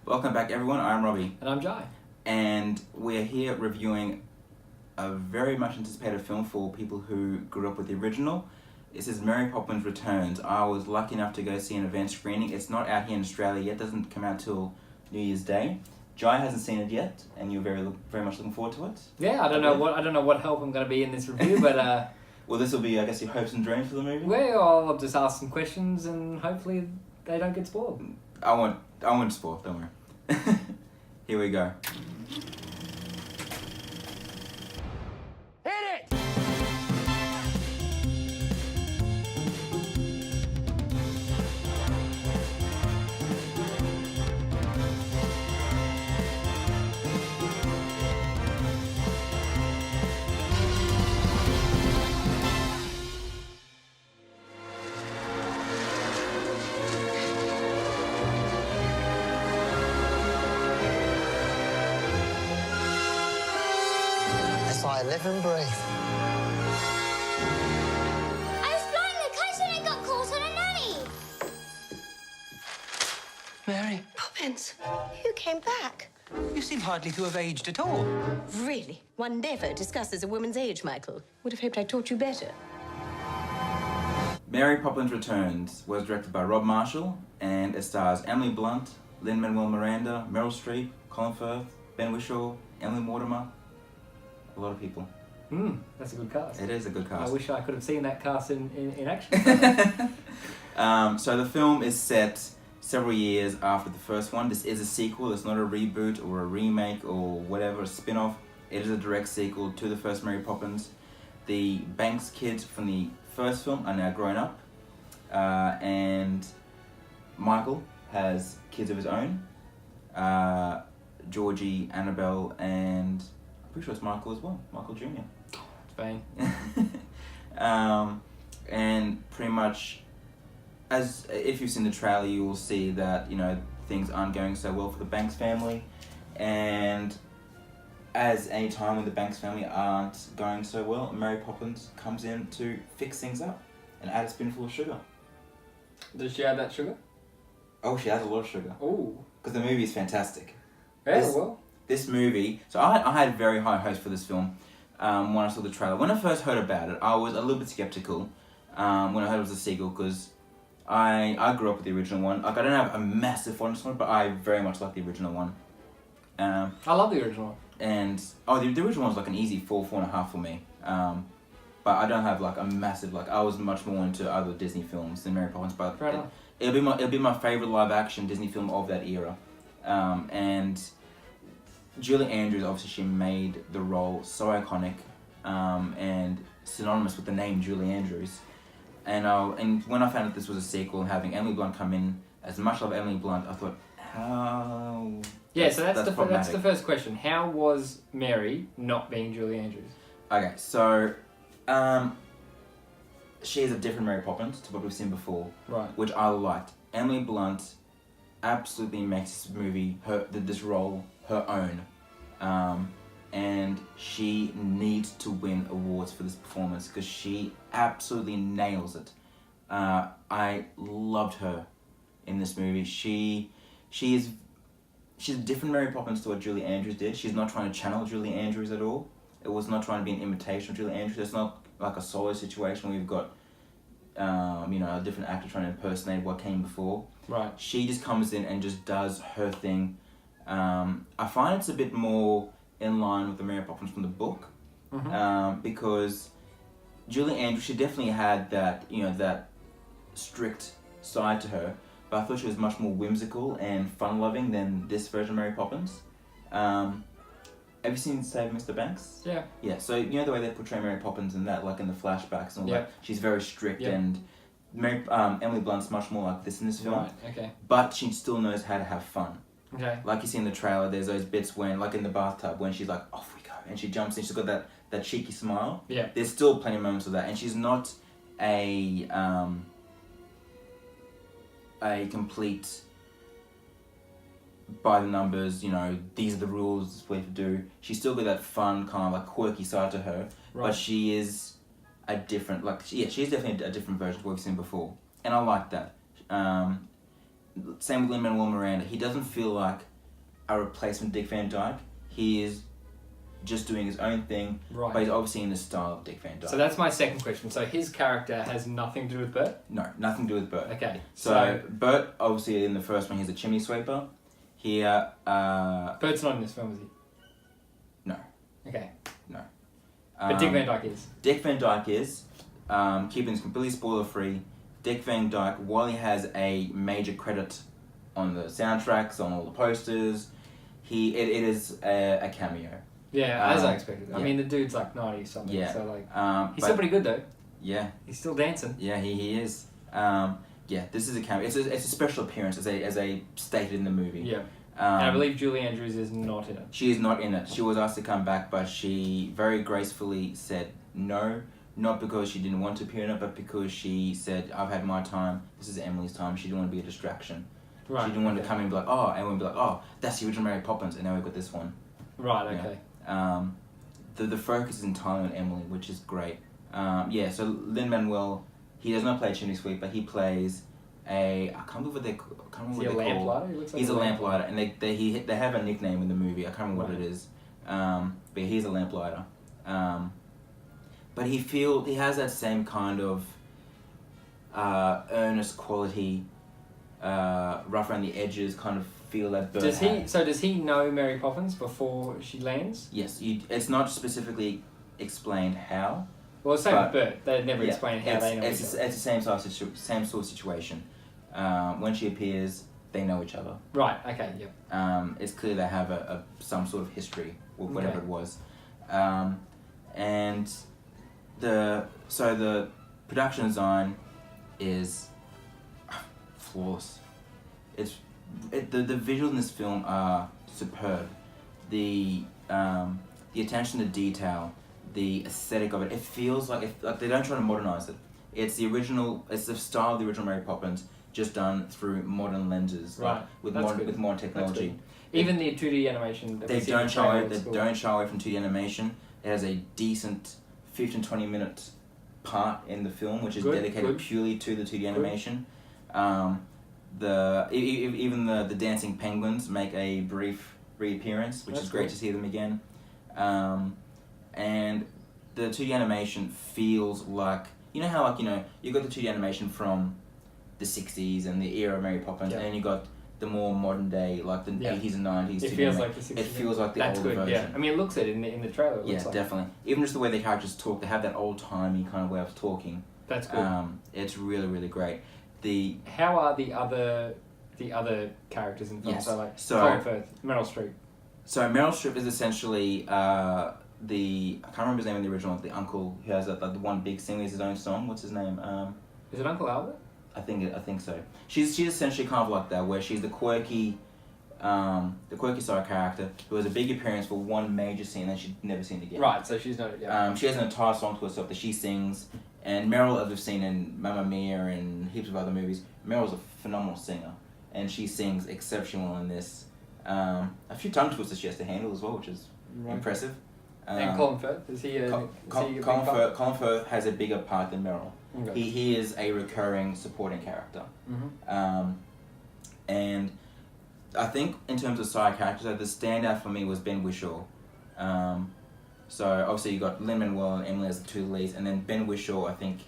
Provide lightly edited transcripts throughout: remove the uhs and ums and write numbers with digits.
Welcome back, everyone. I'm Robbie, And I'm Jai. and we're here reviewing a very much anticipated film for people who grew up with the original. This is Mary Poppins Returns. I was lucky enough to go see an event screening. It's not out here in Australia yet. Doesn't come out till New Year's Day. Jai hasn't seen it yet, and you're very much looking forward to it. Yeah, I don't know what help I'm going to be in this review, but Well, this will be, I guess, your hopes and dreams for the movie. well, I'll just ask some questions and hopefully they don't get spoiled. I won't spoil. Don't worry. Here we go. That's why I live and breathe. I was flying the kite and I got caught on a nanny. Mary, Poppins, you came back. you seem hardly to have aged at all. Really? One never discusses a woman's age, Michael. Would have hoped I taught you better. Mary Poppins Returns was directed by Rob Marshall, and it stars Emily Blunt, Lin-Manuel Miranda, Meryl Streep, Colin Firth, Ben Whishaw, Emily Mortimer. A lot of people. That's a good cast. It is a good I cast. wish I could have seen that cast in action. So the film is set several years after the first one. This is a sequel. It's not a reboot or a remake or whatever, a spin-off. It is a direct sequel to the first Mary Poppins. The Banks kids from the first film are now grown up, and Michael has kids of his own. Georgie, Annabelle, and I'm pretty sure it's Michael as well. Michael Jr. It's vain. And pretty much, as if you've seen the trailer, you will see that things aren't going so well for the Banks family, and as any time when the Banks family aren't going so well, Mary Poppins comes in to fix things up and add a spoonful of sugar. Does she add that sugar? Oh, she adds a lot of sugar Oh. because the movie is fantastic. Yeah, This- well. This movie, so I had very high hopes for this film when I saw the trailer. When I first heard about it, I was a little bit skeptical when I heard it was a sequel, because I grew up with the original one. Like, I don't have a massive fondness for it, but I very much like the original one. I love the original. And the original one's like an easy 4.5 for me. But I don't have like a massive, like, I was much more into other Disney films than Mary Poppins. But Fair enough. it'll be my favorite live action Disney film of that era. And Julie Andrews, obviously, she made the role so iconic and synonymous with the name Julie Andrews. And when I found out this was a sequel, having Emily Blunt come in, as much love Emily Blunt, I thought, how? Yeah, so that's the problematic. first question. How was Mary not being Julie Andrews? Okay, so she is a different Mary Poppins to what we've seen before, Right. which I liked. Emily Blunt absolutely makes this movie, this role, her own. And she needs to win awards for this performance because she absolutely nails it. I loved her in this movie. She's a different Mary Poppins to what Julie Andrews did. She's not trying to channel Julie Andrews at all. It was not trying to be an imitation of Julie Andrews. It's not like a solo situation where you've got a different actor trying to impersonate what came before. Right. She just comes in and just does her thing. I find it's a bit more in line with the Mary Poppins from the book, because Julie Andrews, she definitely had that that strict side to her, but I thought she was much more whimsical and fun-loving than this version of Mary Poppins. Have you seen Save Mr. Banks? Yeah. Yeah, so the way they portray Mary Poppins in that, like in the flashbacks and all Yeah. that, she's very strict, Yeah. and Emily Blunt's much more like this in this film. Right. Okay. But she still knows how to have fun. Okay. Like you see in the trailer, there's those bits when, like in the bathtub, when she's like, off we go, and she jumps in, she's got that cheeky smile. Yeah. There's still plenty of moments of that, and she's not a complete by the numbers, these are the rules, this is what you have to do. She's still got that fun, kind of like quirky side to her, Right. but she is a different, she's definitely a different version of what we've seen before. And I like that. Same with Lin-Manuel Miranda. He doesn't feel like a replacement Dick Van Dyke. He is just doing his own thing, Right. but he's obviously in the style of Dick Van Dyke. So that's my second question. So his character has nothing to do with Bert? No, nothing to do with Bert. Okay. So Bert, obviously in the first one, he's a chimney sweeper. Here, Bert's not in this film, is he? no, Okay. no. But Dick Van Dyke is? Dick Van Dyke is, keeping this completely spoiler free. Dick Van Dyke, while he has a major credit on the soundtracks, on all the posters, it is a cameo. Yeah, as I expected. I yeah. mean, the dude's like 90 something, Yeah. so like he's but- still pretty good though. Yeah, He's still dancing. yeah, he is. Yeah, this is a cameo. It's a special appearance, as a stated in the movie. Yeah. And I Um, believe Julie Andrews is not in it. She is not in it. She was asked to come back, but she very gracefully said no. Not because she didn't want to appear in it, but because she said, I've had my time, this is Emily's time. She didn't want to be a distraction. Right. She didn't want to okay. come in and be like, oh, and we'd be like, oh, that's the original Mary Poppins, and now we've got this one. Right, Yeah. okay. The focus is entirely on Emily, which is great. Yeah, so Lin-Manuel, he does not play chimney sweeper, he plays I can't remember what they Is he a lamplighter? He looks like He's a lamplighter, and they have a nickname in the movie. I can't remember what it is, but he's a lamplighter. But he has that same kind of earnest quality, rough around the edges kind of feel that Bert had. Does he know Mary Poppins before she lands? Yes, it's not specifically explained how. Well, same But- with Bert. They never explain how they know it's each other. the same sort of situation. When she appears, they know each other. Right, okay, yep. It's clear they have some sort of history, or whatever Okay. it was. And the production design is flawless. The visuals in this film are superb. The attention to detail, the aesthetic of it. It feels like they don't try to modernize it. It's the original. It's the style of the original Mary Poppins, just done through modern lenses, Right. with That's modern good. with modern That's technology. good. Even the 2D animation that They we see in don't the shy trailer away. looks They cool. don't shy away from 2D animation. It has a decent 15-20 minute part in the film, which is Good, dedicated good. purely to the 2D animation. Even the dancing penguins make a brief reappearance, which That's is great cool. to see them again. And the 2D animation feels like, you know how you got the 2D animation from the 60s and the era of Mary Poppins, Yeah. and then you got the more modern day, like the Yeah. 80s and 90s. It 2D feels anima- like the 60s. It feels like the That's older good, version. yeah. I mean, it looks it in the trailer. It Yeah, looks like. definitely. Even just the way the characters talk, they have that old-timey kind of way of talking. That's good. It's really, really great. How are the other characters in the film? Yes. So like So- Colin Firth, Meryl Streep. So Meryl Streep is essentially I can't remember his name in the original, the uncle who has the one big singer, his own song. What's his name? Is it Uncle Albert? I think so. She's essentially kind of like that, where she's the quirky side character who has a big appearance for one major scene and she's never seen again. Right, so she's not. Yeah. She has an entire song to herself that she sings, and Meryl, as we've seen in Mamma Mia and heaps of other movies, Meryl's a phenomenal singer, and she sings exceptionally well in this. A few tongue twisters she has to handle as well, which is Right. impressive. And Colin Firth, is he a? Colin Firth has a bigger part than Meryl. Okay. He is a recurring supporting character. Mhm. And I think in terms of side characters, the standout for me was Ben Whishaw. So obviously you got Lin-Manuel and Emily as the two leads, and then Ben Whishaw, I think,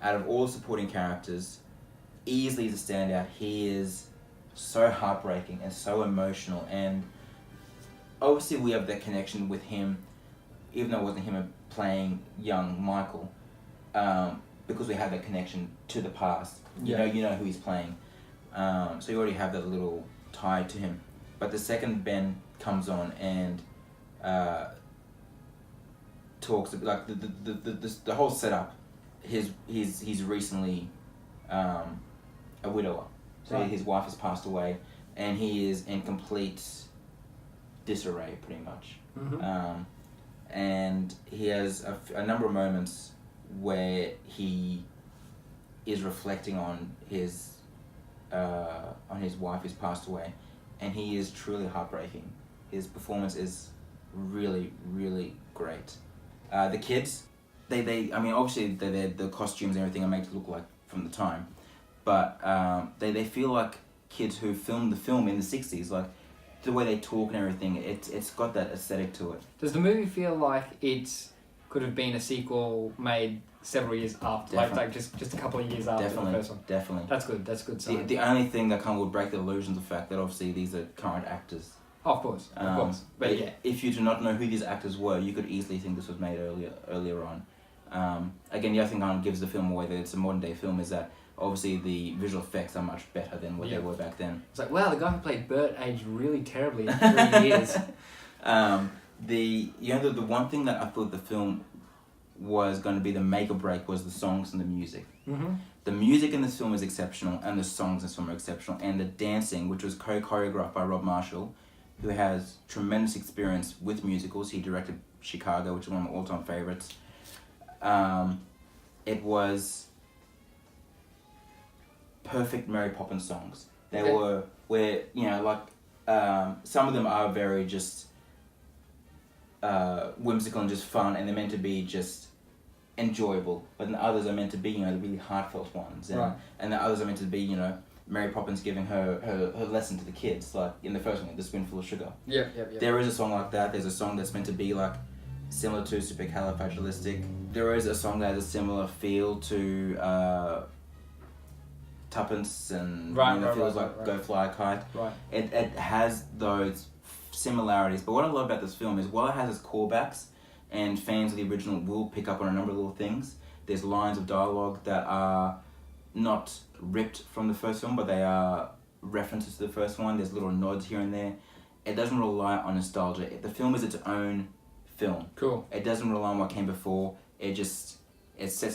out of all the supporting characters, easily the standout. He is so heartbreaking and so emotional, and obviously we have that connection with him, even though it wasn't him playing young Michael, because we have that connection to the past. Yeah. You know who he's playing, so you already have that little tie to him. But the second Ben comes on and talks like the whole setup, he's recently a widower, so Right. his wife has passed away, and he is in complete disarray pretty much. Mhm. And he has a number of moments where he is reflecting on his wife who's passed away, and he is truly heartbreaking. His performance is really, really great. The kids, they I mean, obviously the costumes and everything are made to look like from the time, but they feel like kids who filmed the film in the 60s. Like, the way they talk and everything, it's got that aesthetic to it. Does the movie feel like it could have been a sequel made several years after, like just a couple of years after the first one? Definitely. That's good. That's good. Sign. The only thing that kind of would break the illusion is the fact that obviously these are current actors. Oh, of course. But yeah, if you do not know who these actors were, you could easily think this was made earlier on. Again, the other thing kind of gives the film away that it's a modern day film is that obviously the visual effects are much better than what they were back then. It's like, wow, the guy who played Bert aged really terribly in 3 years. The one thing that I thought the film was going to be the make or break was the songs and the music. Mm-hmm. The music in this film is exceptional, and the songs in this film are exceptional, and the dancing, which was choreographed by Rob Marshall, who has tremendous experience with musicals. He directed Chicago, which is one of my all-time favorites. It was perfect Mary Poppins songs. They were where, some of them are very just whimsical and just fun, and they're meant to be just enjoyable, but then others are meant to be, the really heartfelt ones, and the others are meant to be, Mary Poppins giving her lesson to the kids, like in the first one, The Spoonful of Sugar. Yeah. There is a song like that. There's a song that's meant to be like similar to Supercalifragilistic. There is a song that has a similar feel to Tuppence and feels like Go Fly a Kite. Right. It has those similarities, but what I love about this film is while it has its callbacks, and fans of the original will pick up on a number of little things, there's lines of dialogue that are not ripped from the first film, but they are references to the first one. There's little nods here and there. It doesn't rely on nostalgia. The film is its own film. Cool. It doesn't rely on what came before. It sets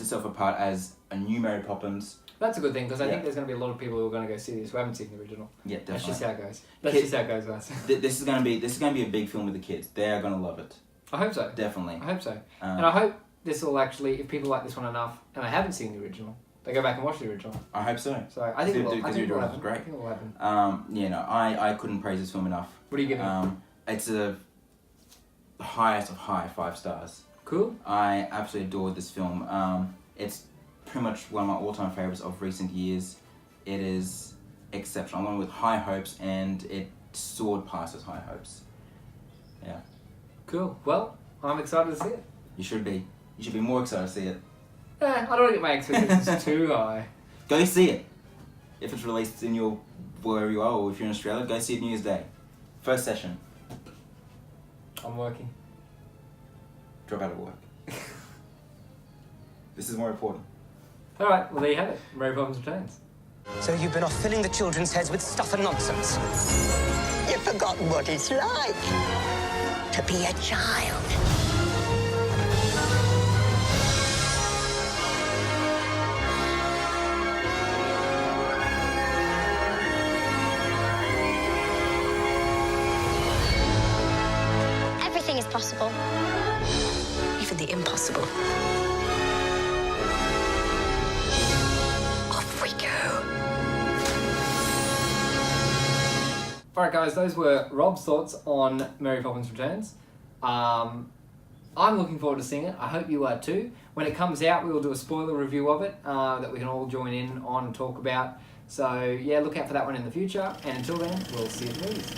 itself apart as a new Mary Poppins. That's a good thing, because I think there's going to be a lot of people who are going to go see this who haven't seen the original. Yeah, definitely. That's just how it goes. Just how it goes, guys. This is going to be a big film with the kids. They are going to love it. I hope so. Definitely. I hope so. And I hope this will actually, if people like this one enough and they haven't seen the original, they go back and watch the original. I hope so. So I think it will. Because the original was great. I think it will happen. I couldn't praise this film enough. What do you give it? It's the highest of high 5 stars. Cool. I absolutely adored this film. It's pretty much one of my all-time favorites of recent years. It is exceptional. I went with high hopes, and it soared past those high hopes. Yeah. Cool. Well, I'm excited to see it. You should be. You should be more excited to see it. I don't want to get my expectations too high. Go see it. If it's released in wherever you are, or if you're in Australia, go see it New Year's Day. First session. I'm working. Drop out of work. This is more important. Alright, well there you have it. Mary Poppins Returns. So you've been off filling the children's heads with stuff and nonsense. You've forgotten what it's like to be a child. Everything is possible. Even the impossible. Off we go. Alright guys, those were Rob's thoughts on Mary Poppins Returns. I'm looking forward to seeing it. I hope you are too. When it comes out, we will do a spoiler review of it that we can all join in on and talk about. So yeah, look out for that one in the future. And until then, we'll see you at the movies.